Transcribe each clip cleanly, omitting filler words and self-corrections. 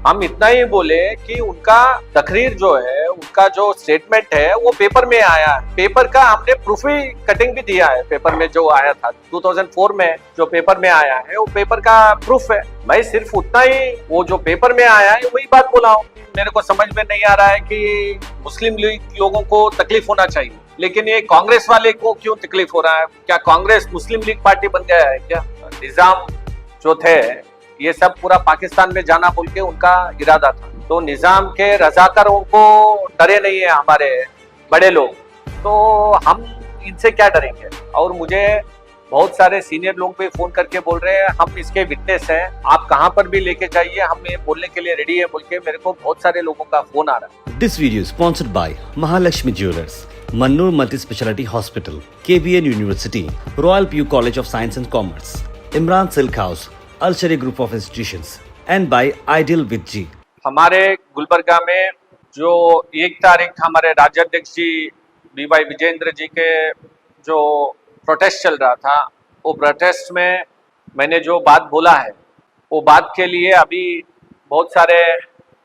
हम इतना ही बोले कि उनका तकरीर जो है, उनका जो स्टेटमेंट है वो पेपर में आया है। पेपर का हमने प्रूफ ही कटिंग भी दिया है। पेपर में जो आया था 2004 में जो पेपर में आया है वो पेपर का प्रूफ है। मैं सिर्फ उतना ही वो जो पेपर में आया है वही बात बोला हूँ। मेरे को समझ में नहीं आ रहा है कि मुस्लिम लीग लोगों को तकलीफ होना चाहिए, लेकिन ये कांग्रेस वाले को क्यों तकलीफ हो रहा है? क्या कांग्रेस मुस्लिम लीग पार्टी बन गया है क्या? निजाम जो थे ये सब पूरा पाकिस्तान में जाना बोल के उनका इरादा था, तो निजाम के रजाकारों को डरे नहीं है हमारे बड़े लोग, तो हम इनसे क्या डरेंगे? और मुझे बहुत सारे सीनियर लोग भी फोन करके बोल रहे हैं हम इसके विटनेस हैं, आप कहां पर भी लेके जाइए, हम ये बोलने के लिए रेडी है बोल के मेरे को बहुत सारे लोगों का फोन आ रहा है। This video is sponsored by Mahalakshmi Jewelers, Mannur Multi-Speciality Hospital, KBN University, Royal PU College of Science and Commerce, Imran Silk House, Al-Shari Group of Institutions, and by Ideal with G. हमारे गुलबर्गा में जो 1 तारीख हमारे राज्याध्यक्ष जी BY Vijendra जी के जो protest चल रहा था, वो प्रोटेस्ट में मैंने जो बात बोला है वो बात के लिए अभी बहुत सारे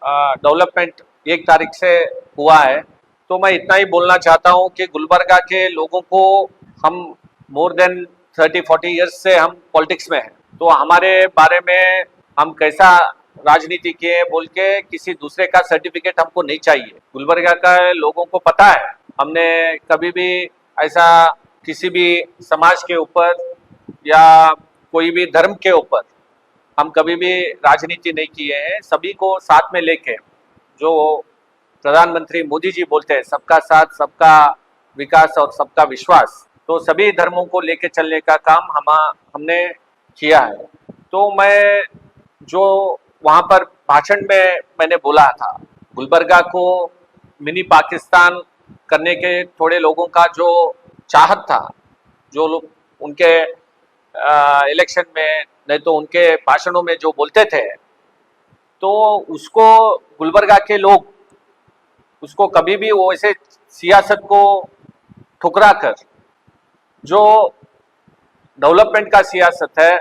डेवलपमेंट 1 तारीख से हुआ है। तो मैं इतना ही बोलना चाहता हूँ कि गुलबर्गा के लोगों को हम मोर देन 30-40 ईयर्स से हम पॉलिटिक्स में हैं, तो हमारे बारे में हम कैसा राजनीति किए बोल के किसी दूसरे का सर्टिफिकेट हमको नहीं चाहिए। गुलबर्गा का लोगों को पता है हमने कभी भी ऐसा किसी भी समाज के ऊपर या कोई भी धर्म के ऊपर हम कभी भी राजनीति नहीं किए हैं। सभी को साथ में लेके जो प्रधानमंत्री मोदी जी बोलते हैं सबका साथ, सबका विकास और सबका विश्वास, तो सभी धर्मों को लेके चलने का काम हमने किया है। तो मैं जो वहाँ पर भाषण में मैंने बोला था, गुलबर्गा को मिनी पाकिस्तान करने के थोड़े लोगों का जो चाहत था, जो लोग उनके इलेक्शन में नहीं तो उनके भाषणों में जो बोलते थे, तो उसको गुलबर्गा के लोग उसको कभी भी वो ऐसे सियासत को ठुकरा कर जो डेवलपमेंट का सियासत है,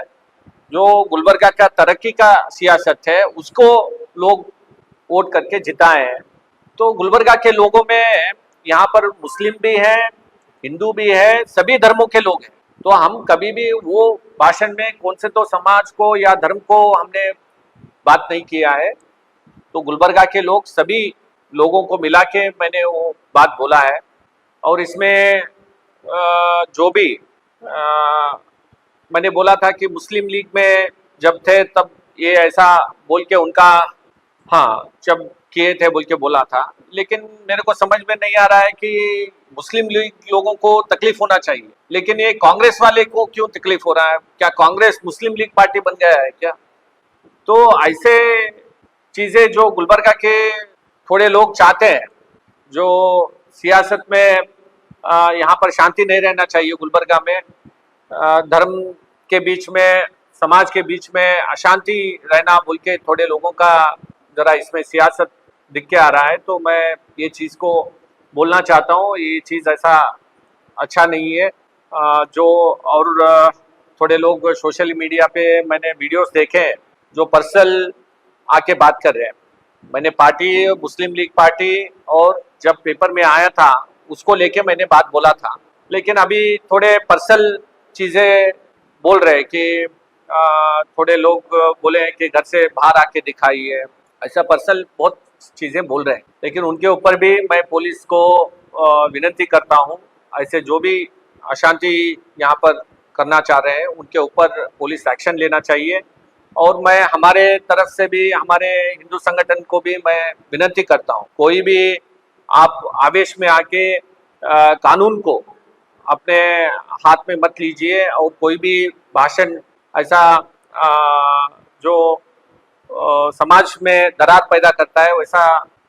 जो गुलबर्गा का तरक्की का सियासत है, उसको लोग वोट करके जिताए हैं। तो गुलबर्गा के लोगों में यहाँ पर मुस्लिम भी हैं, हिंदू भी है, सभी धर्मों के लोग हैं। तो हम कभी भी वो भाषण में कौन से तो समाज को या धर्म को हमने बात नहीं किया है। तो गुलबर्गा के लोग सभी लोगों को मिला के मैंने वो बात बोला है। और इसमें जो भी मैंने बोला था कि मुस्लिम लीग में जब थे तब ये ऐसा बोल के उनका जब किए थे बोल के बोला था, लेकिन मेरे को समझ में नहीं आ रहा है कि मुस्लिम लीग लोगों को तकलीफ होना चाहिए, लेकिन ये कांग्रेस वाले को क्यों तकलीफ हो रहा है? क्या कांग्रेस मुस्लिम लीग पार्टी बन गया है क्या? तो ऐसे चीजें जो गुलबर्गा के थोड़े लोग चाहते हैं, जो सियासत में यहाँ पर शांति नहीं रहना चाहिए, गुलबर्गा में धर्म के बीच में, समाज के बीच में अशांति रहना बोल के थोड़े लोगों का जरा इसमें सियासत दिख के आ रहा है। तो मैं ये चीज़ को बोलना चाहता हूँ, ये चीज़ ऐसा अच्छा नहीं है। जो और थोड़े लोग सोशल मीडिया पे मैंने वीडियोस देखे जो पर्सनल आके बात कर रहे हैं। मैंने पार्टी मुस्लिम लीग पार्टी और जब पेपर में आया था उसको लेके मैंने बात बोला था, लेकिन अभी थोड़े पर्सनल चीज़ें बोल रहे हैं कि थोड़े लोग बोले हैं कि घर से बाहर आके दिखाइए, ऐसा पर्सनल बहुत चीज़ें बोल रहे हैं। लेकिन उनके ऊपर भी मैं पुलिस को विनती करता हूँ, ऐसे जो भी अशांति यहाँ पर करना चाह रहे हैं उनके ऊपर पुलिस एक्शन लेना चाहिए। और मैं हमारे तरफ से भी हमारे हिंदू संगठन को भी मैं विनती करता हूँ, कोई भी आप आवेश में आके कानून को अपने हाथ में मत लीजिए और कोई भी भाषण ऐसा जो समाज में दरार पैदा करता है वैसा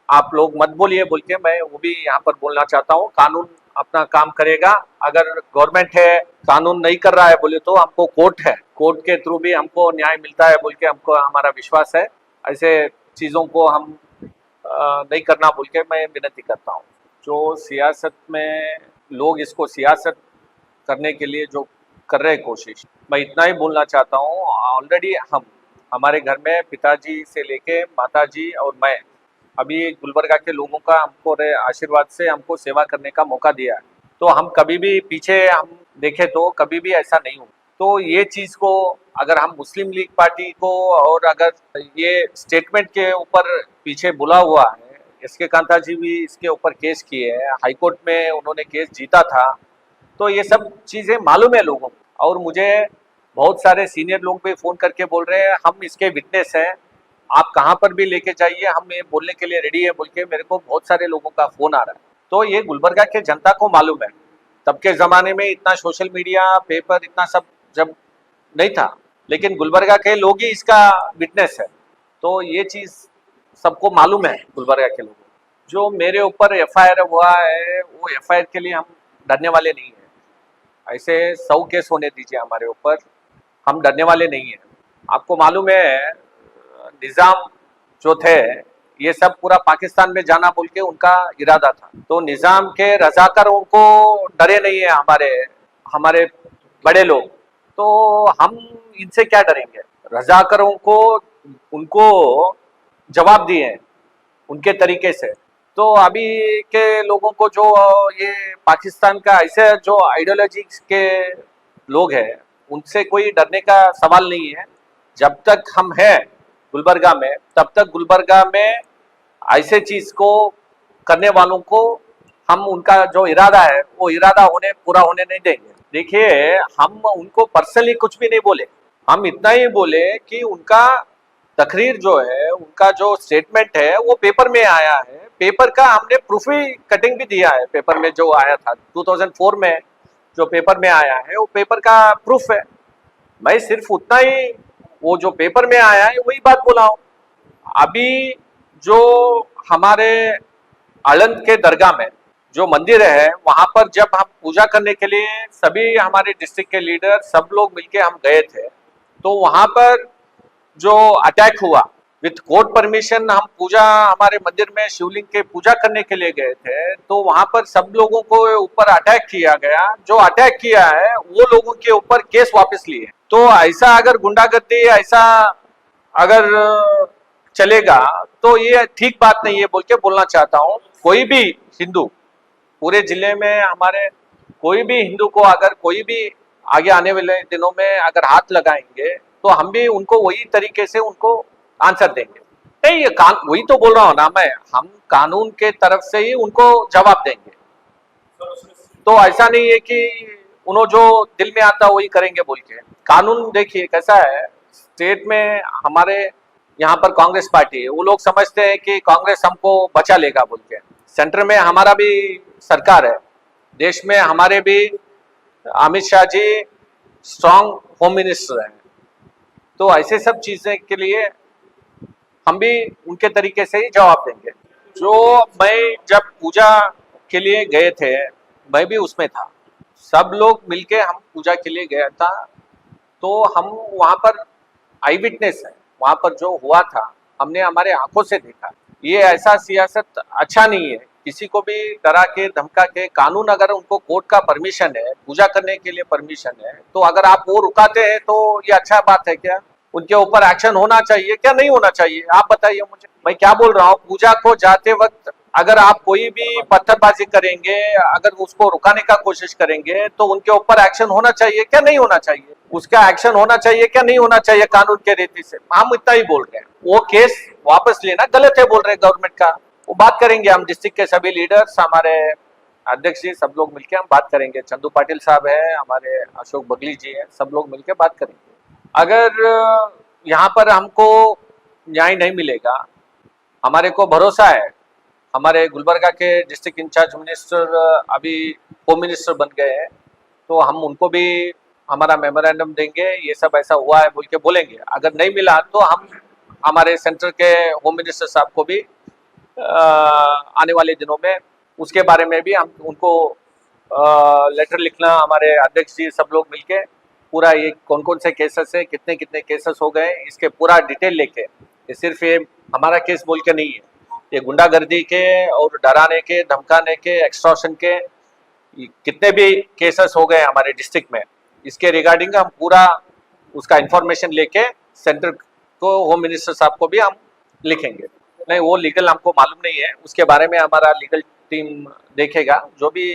आप लोग मत बोलिए बोल के मैं वो भी यहाँ पर बोलना चाहता हूँ। कानून अपना काम करेगा, अगर गवर्नमेंट है कानून नहीं कर रहा है बोले तो हमको कोर्ट है, कोर्ट के थ्रू भी हमको न्याय मिलता है बोल के हमको हमारा विश्वास है। ऐसे चीज़ों को हम नहीं करना बोल के मैं विनती करता हूँ। जो सियासत में लोग इसको सियासत करने के लिए जो कर रहे कोशिश, मैं इतना ही बोलना चाहता हूँ, ऑलरेडी हम हमारे घर में पिताजी से लेके माताजी और मैं अभी गुलबर्गा के लोगों का हमको आशीर्वाद से हमको सेवा करने का मौका दिया है। तो हम कभी भी पीछे हम देखें तो कभी भी ऐसा नहीं हुआ। तो ये चीज को अगर हम मुस्लिम लीग पार्टी को और अगर ये स्टेटमेंट के ऊपर पीछे बुला हुआ है, एस के कांता जी भी इसके ऊपर केस किए हैं, हाईकोर्ट में उन्होंने केस जीता था। तो ये सब चीजें मालूम है लोगों को, और मुझे बहुत सारे सीनियर लोग भी फोन करके बोल रहे हैं हम इसके विटनेस हैं, आप कहाँ पर भी लेके जाइए, हम ये बोलने के लिए रेडी है बोल के मेरे को बहुत सारे लोगों का फोन आ रहा है। तो ये गुलबर्गा के जनता को मालूम है, तब के ज़माने में इतना सोशल मीडिया पेपर इतना सब जब नहीं था, लेकिन गुलबर्गा के लोग ही इसका विटनेस है। तो ये चीज़ सबको मालूम है गुलबर्गा के लोगों को। जो मेरे ऊपर एफआईआर हुआ है वो एफआईआर के लिए हम डरने वाले नहीं हैं। ऐसे 100 केस होने दीजिए हमारे ऊपर, हम डरने वाले नहीं हैं। आपको मालूम है निज़ाम जो थे ये सब पूरा पाकिस्तान में जाना बोल के उनका इरादा था। तो निज़ाम के रजाकारों को डरे नहीं है हमारे हमारे बड़े लोग, तो हम इनसे क्या डरेंगे। रजाकारों को उनको जवाब दिए हैं उनके तरीके से। तो अभी के लोगों को जो ये पाकिस्तान का ऐसे जो आइडियोलॉजी के लोग हैं उनसे कोई डरने का सवाल नहीं है। जब तक हम हैं गुलबर्गा में तब तक गुलबर्गा में ऐसे चीज को करने वालों को हम उनका जो इरादा है वो इरादा पूरा होने नहीं देंगे। देखिए हम उनको पर्सनली कुछ भी नहीं बोले, हम इतना ही बोले कि उनका तकरीर जो है उनका जो स्टेटमेंट है वो पेपर में आया है, पेपर का हमने प्रूफ ही कटिंग भी दिया है। पेपर में जो आया था 2004 में जो पेपर में आया है वो पेपर का प्रूफ है। मैं सिर्फ उतना ही वो जो पेपर में आया है वही बात बोला हूँ। अभी जो हमारे आलंद के दरगाह में जो मंदिर है वहां पर जब हम पूजा करने के लिए सभी हमारे डिस्ट्रिक्ट के लीडर सब लोग मिलके हम गए थे, तो वहां पर जो अटैक हुआ विथ कोर्ट परमिशन, हम पूजा हमारे मंदिर में शिवलिंग के पूजा करने के लिए गए थे, तो वहां पर सब लोगों को ऊपर अटैक किया गया। जो अटैक किया है वो लोगों के ऊपर केस वापस लिए। तो ऐसा अगर गुंडागर्दी ऐसा अगर चलेगा तो ये ठीक बात नहीं है बोल के बोलना चाहता हूँ। कोई भी हिंदू पूरे जिले में हमारे कोई भी हिंदू को अगर कोई भी आगे आने वाले दिनों में अगर हाथ लगाएंगे तो हम भी उनको वही तरीके से उनको आंसर देंगे। नहीं ये वही तो बोल रहा हूँ ना मैं, हम कानून के तरफ से ही उनको जवाब देंगे। तो ऐसा नहीं है कि उन्होंने जो दिल में आता वही करेंगे बोल के। कानून देखिए कैसा है, स्टेट में हमारे यहाँ पर कांग्रेस पार्टी है, वो लोग समझते हैं कि कांग्रेस हमको बचा लेगा बोल के। सेंटर में हमारा भी सरकार है, देश में हमारे भी Amit Shah G strong home minister हैं। तो ऐसे सब चीजें के लिए हम भी उनके तरीके से ही जवाब देंगे। जो मैं जब पूजा के लिए गए थे मैं भी उसमें था, सब लोग मिलके हम पूजा के लिए गया था। तो हम वहाँ पर आई विटनेस है, वहाँ पर जो हुआ था हमने हमारे आंखों से देखा। ये ऐसा सियासत अच्छा नहीं है, किसी को भी डरा के धमका के। कानून अगर उनको कोर्ट का परमिशन है, पूजा करने के लिए परमिशन है, तो अगर आप वो रुकाते हैं तो ये अच्छा बात है क्या? उनके ऊपर एक्शन होना चाहिए क्या नहीं होना चाहिए? आप बताइए मुझे। मैं क्या बोल रहा हूँ, पूजा को जाते वक्त अगर आप कोई भी पत्थरबाजी करेंगे, अगर उसको रुकाने का कोशिश करेंगे तो उनके ऊपर एक्शन होना चाहिए क्या नहीं होना चाहिए? उसका एक्शन होना चाहिए क्या नहीं होना चाहिए कानून के रीति से? हम इतना ही बोल रहे हैं। वो केस वापस लेना गलत है बोल रहे हैं गवर्नमेंट का, वो बात करेंगे हम डिस्ट्रिक्ट के सभी लीडर्स, हमारे अध्यक्ष जी सब लोग मिलकर हम बात करेंगे। चंदू पाटिल साहब है, हमारे अशोक बगली जी हैं, सब लोग मिलकर बात करेंगे। अगर यहाँ पर हमको न्याय नहीं मिलेगा, हमारे को भरोसा है हमारे गुलबर्गा के डिस्ट्रिक्ट इंचार्ज मिनिस्टर अभी होम मिनिस्टर बन गए हैं, तो हम उनको भी हमारा मेमोरेंडम देंगे, ये सब ऐसा हुआ है बोल के बोलेंगे। अगर नहीं मिला तो हम हमारे सेंटर के होम मिनिस्टर साहब को भी आने वाले दिनों में उसके बारे में भी हम उनको लेटर लिखना, हमारे अध्यक्ष जी सब लोग मिलके पूरा ये कौन कौन से केसेस है, कितने कितने केसेस हो गए, इसके पूरा डिटेल लेके, ये सिर्फ ये हमारा केस बोल के नहीं है, ये गुंडागर्दी के और डराने के धमकाने के एक्सटॉर्शन के कितने भी केसेस हो गए हमारे डिस्ट्रिक्ट में, इसके रिगार्डिंग हम पूरा उसका इंफॉर्मेशन लेके सेंटर तो होम मिनिस्टर साहब को भी हम लिखेंगे। नहीं, वो लीगल हमको मालूम नहीं है, उसके बारे में हमारा लीगल टीम देखेगा, जो भी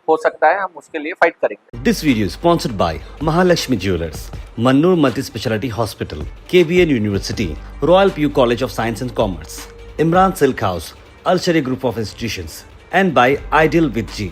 हो सकता है हम उसके लिए फाइट करेंगे। This video is sponsored by Mahalakshmi Jewelers, Mannur Multi-Speciality Hospital, KBN University, Royal PU College of Science and Commerce, Imran Silk House, Al Sharia Group of Institutions, and by Ideal with G.